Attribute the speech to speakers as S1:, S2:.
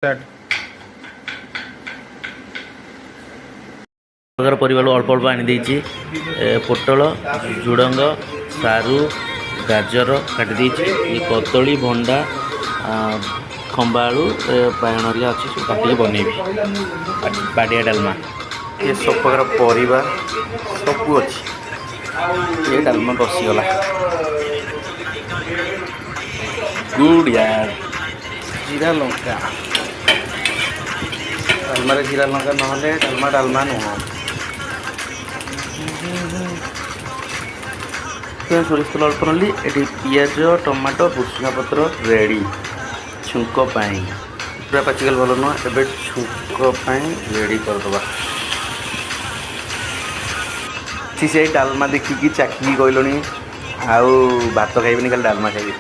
S1: प्रकार परिवार अल्प अल्प आनी पोटल झुड़ंग सारू गाजर काटी ये कदली भंडा खंबा आलू बायण हरिया अच्छी सब काटिक बनैबी बाडिया डालमा ये सब प्रकार परिवा सबू अच्छी ये डालमा बसीगला गुड यार जीरा लंका डालमार जीरा लंका ना डालमा नुह सोरिष तेल अल्प नली ये पिज टमाटो भुसुंगा पत्र रेडी छुंक पूरा पाचिकल भल नुह ए छुंक रेडी करदे से डालमा देखिकी चाखिकी कहलुनी आउ भात खाइबनी खाली डालमा खाइबी।